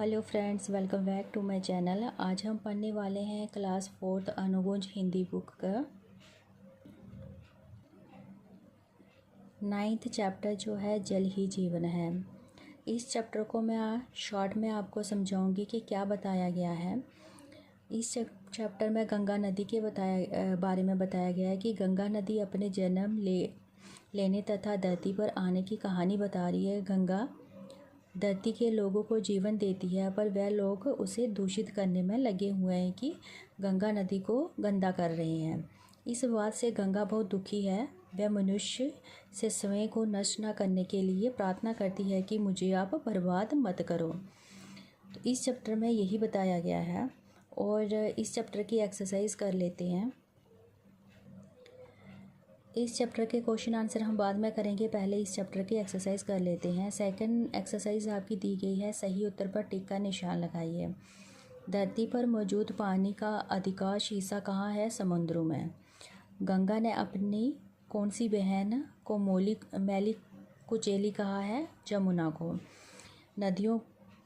Hello friends, welcome back to my channel. आज हम पढ़ने वाले हैं क्लास 4th अनुगुंज हिंदी बुक का 9th चैप्टर जो है जल ही जीवन है। इस चैप्टर को मैं शॉर्ट में आपको समझाऊंगी कि क्या बताया गया है। इस चैप्टर में गंगा नदी के बारे में बताया गया है कि गंगा नदी अपने जन्म लेने तथा धरती पर आने की कहानी बता रही है। गंगा धरती के लोगों को जीवन देती है, पर वह लोग उसे दूषित करने में लगे हुए हैं कि गंगा नदी को गंदा कर रहे हैं। इस बात से गंगा बहुत दुखी है। वह मनुष्य से स्वयं को नष्ट न करने के लिए प्रार्थना करती है कि मुझे आप बर्बाद मत करो। तो इस चैप्टर में यही बताया गया है और इस चैप्टर की एक्सरसाइज कर लेते हैं। इस चैप्टर के क्वेश्चन आंसर हम बाद में करेंगे, पहले इस चैप्टर की एक्सरसाइज कर लेते हैं। सेकंड एक्सरसाइज आपकी दी गई है, सही उत्तर पर टिक का निशान लगाइए। धरती पर मौजूद पानी का अधिकांश हिस्सा कहाँ है? समुद्रों में। गंगा ने अपनी कौन सी बहन को मैली कुचेली कहा है? जमुना को। नदियों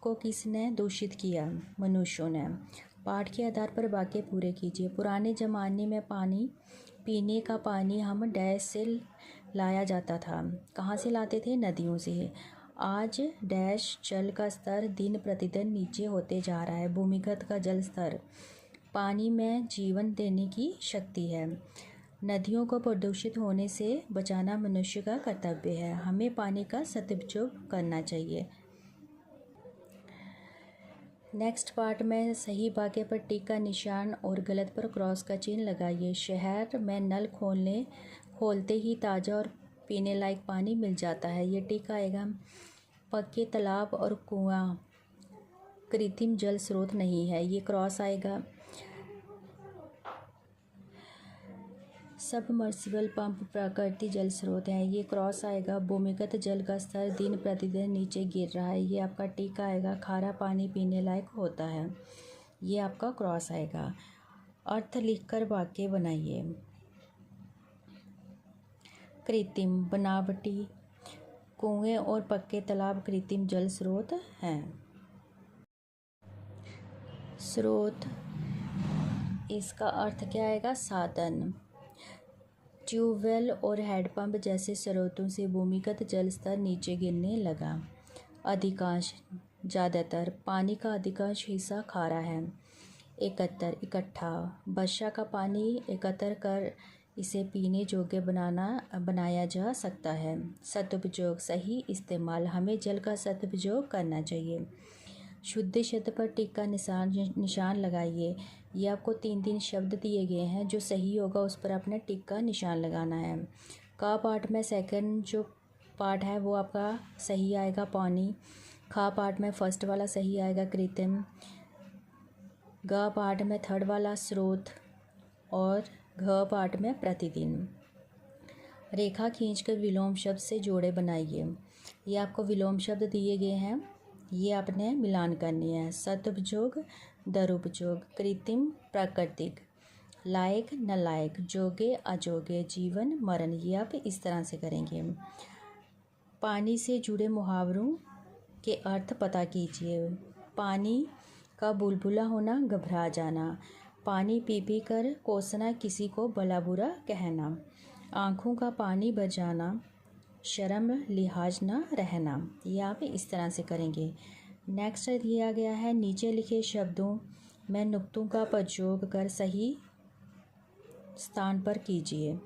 को किसने दूषित किया? मनुष्यों ने। पाठ के आधार पर वाक्य पूरे कीजिए। पुराने ज़माने में पीने का पानी हम डैश से लाया जाता था। कहाँ से लाते थे? नदियों से। आज डैश जल का स्तर दिन प्रतिदिन नीचे होते जा रहा है। भूमिगत का जल स्तर पानी में जीवन देने की शक्ति है। नदियों को प्रदूषित होने से बचाना मनुष्य का कर्तव्य है। हमें पानी का सदुपयोग करना चाहिए। नेक्स्ट पार्ट में सही वाक्य पर टिक का निशान और गलत पर क्रॉस का चिन्ह लगाइए। शहर में नल खोलते ही ताज़ा और पीने लायक पानी मिल जाता है, ये टिक आएगा। पक्के तालाब और कुआं कृत्रिम जल स्रोत नहीं है, ये क्रॉस आएगा। सबमर्सिबल पंप प्राकृतिक जल स्रोत हैं, ये क्रॉस आएगा। भूमिगत जल का स्तर दिन प्रतिदिन नीचे गिर रहा है, ये आपका टिक आएगा। खारा पानी पीने लायक होता है, ये आपका क्रॉस आएगा। अर्थ लिखकर वाक्य बनाइए। कृत्रिम बनावटी कुएं और पक्के तालाब कृत्रिम जल स्रोत हैं। स्रोत इसका अर्थ क्या आएगा? साधन। ट्यूबवेल और हैंडपंप जैसे स्रोतों से भूमिगत जल स्तर नीचे गिरने लगा। अधिकांश ज़्यादातर पानी का अधिकांश हिस्सा खारा है। एकत्र इकट्ठा वर्षा का पानी एकत्र कर इसे पीने योग्य बनाया जा सकता है। सदुपयोग सही इस्तेमाल, हमें जल का सदुपयोग करना चाहिए। शुद्ध शब्द पर टिक का निशान लगाइए। ये आपको 3 शब्द दिए गए हैं, जो सही होगा उस पर आपने टिक का निशान लगाना है। का पार्ट में सेकंड जो पार्ट है वो आपका सही आएगा, पानी। खा पार्ट में फर्स्ट वाला सही आएगा, कृत्रिम। ग पार्ट में थर्ड वाला, स्रोत। और घ पार्ट में प्रतिदिन। रेखा खींचकर विलोम शब्द से जोड़े बनाइए। ये आपको विलोम शब्द दिए गए हैं, ये आपने मिलान करनी है। सदुपयोग दुरुपयोग, कृत्रिम प्राकृतिक, लायक नालायक, जोगे अजोगे, जीवन मरण, ये आप इस तरह से करेंगे। पानी से जुड़े मुहावरों के अर्थ पता कीजिए। पानी का बुलबुला होना, घबरा जाना। पानी पी पी कर कोसना, किसी को भला बुरा कहना। आँखों का पानी भर जाना, शर्म लिहाज न रहना, ये आप इस तरह से करेंगे। नेक्स्ट दिया गया है, नीचे लिखे शब्दों में नुक्तों का प्रयोग कर सही स्थान पर कीजिए।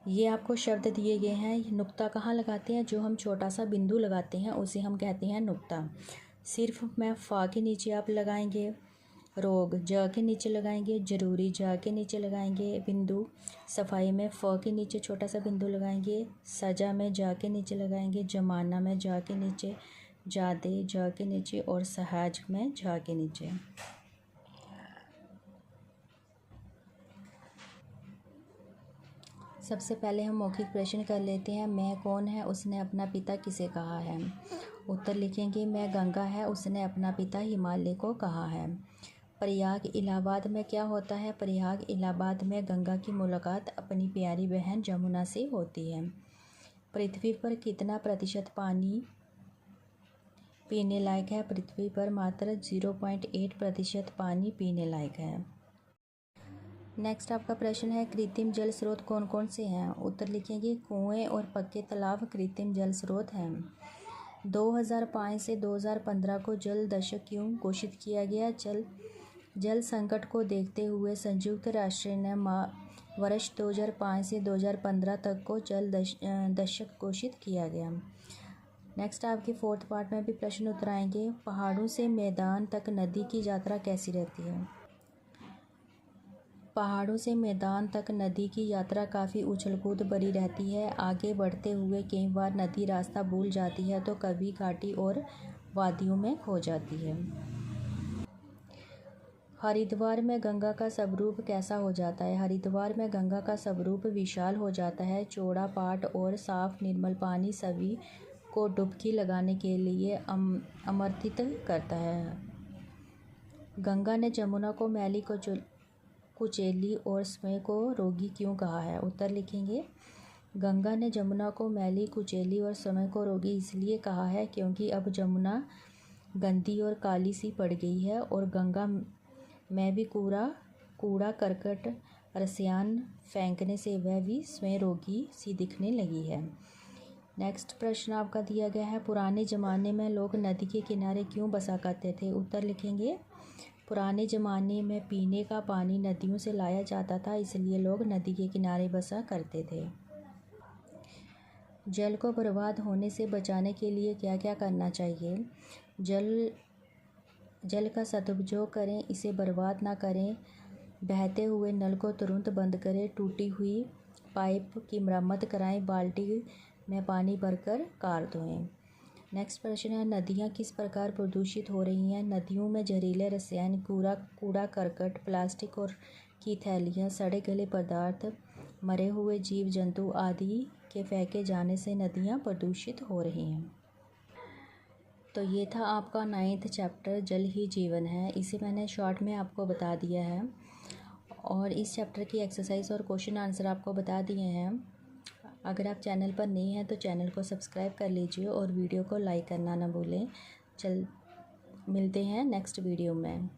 ये आपको शब्द दिए गए हैं। नुक्ता कहाँ लगाते हैं? जो हम छोटा सा बिंदु लगाते हैं उसे हम कहते हैं नुक्ता। सिर्फ में फा के नीचे आप लगाएंगे। रोग ज के नीचे लगाएंगे। जरूरी जा के नीचे लगाएंगे बिंदु। सफाई में फ के नीचे छोटा सा बिंदु लगाएंगे। सजा में जा के नीचे लगाएंगे। जमाना में जा के नीचे। जादे जा के नीचे। और सहज में जा के नीचे। सबसे पहले हम मौखिक प्रश्न कर लेते हैं। मैं कौन है? उसने अपना पिता किसे कहा है? उत्तर लिखेंगे। मैं गंगा है, उसने अपना पिता हिमालय को कहा है। प्रयाग इलाहाबाद में क्या होता है? प्रयाग इलाहाबाद में गंगा की मुलाकात अपनी प्यारी बहन जमुना से होती है। पृथ्वी पर कितना प्रतिशत पानी पीने लायक है। पृथ्वी पर मात्र 0.8% पानी पीने लायक है। नेक्स्ट आपका प्रश्न है, कृत्रिम जल स्रोत कौन कौन से हैं? उत्तर लिखेंगे, कुएं और पक्के तालाब कृत्रिम जल स्रोत हैं। 2005 से 2015 को जल दशक क्यों घोषित किया गया? जल संकट को देखते हुए संयुक्त राष्ट्र ने वर्ष 2005 से 2015 तक को जल दशक घोषित किया गया। नेक्स्ट आपके फोर्थ पार्ट में भी प्रश्न उत्तर आएंगे। पहाड़ों से मैदान तक नदी की यात्रा कैसी रहती है? पहाड़ों से मैदान तक नदी की यात्रा काफ़ी उछल कूद भरी रहती है। आगे बढ़ते हुए कई बार नदी रास्ता भूल जाती है तो कभी घाटी और वादियों में खो जाती है। हरिद्वार में गंगा का स्वरूप कैसा हो जाता है? हरिद्वार में गंगा का स्वरूप विशाल हो जाता है। चौड़ा पाट और साफ निर्मल पानी सभी को डुबकी लगाने के लिए आमंत्रित करता है। गंगा ने जमुना को मैली कुचैली और स्वयं को रोगी क्यों कहा है? उत्तर लिखेंगे, गंगा ने जमुना को मैली कुचैली और स्वयं को रोगी इसलिए कहा है क्योंकि अब जमुना गंदी और काली सी पड़ गई है और गंगा में भी कूड़ा करकट रसायन फेंकने से वह भी स्वयं रोगी सी दिखने लगी है। नेक्स्ट प्रश्न आपका दिया गया है, पुराने ज़माने में लोग नदी के किनारे क्यों बसा करते थे? उत्तर लिखेंगे, पुराने ज़माने में पीने का पानी नदियों से लाया जाता था, इसलिए लोग नदी के किनारे बसा करते थे। जल को बर्बाद होने से बचाने के लिए क्या क्या करना चाहिए? जल का सदुपयोग करें, इसे बर्बाद ना करें। बहते हुए नल को तुरंत बंद करें। टूटी हुई पाइप की मरम्मत कराएं। बाल्टी में पानी भरकर कार धोएं। नेक्स्ट प्रश्न है, नदियाँ किस प्रकार प्रदूषित हो रही हैं? नदियों में जहरीले रसायन, कूड़ा करकट, प्लास्टिक और की थैलियाँ, सड़े गले पदार्थ, मरे हुए जीव जंतु आदि के फेंके जाने से नदियाँ प्रदूषित हो रही हैं। तो ये था आपका 9th चैप्टर जल ही जीवन है। इसे मैंने शॉर्ट में आपको बता दिया है और इस चैप्टर की एक्सरसाइज और क्वेश्चन आंसर आपको बता दिए हैं। अगर आप चैनल पर नए हैं तो चैनल को सब्सक्राइब कर लीजिए और वीडियो को लाइक करना ना भूलें। मिलते हैं नेक्स्ट वीडियो में।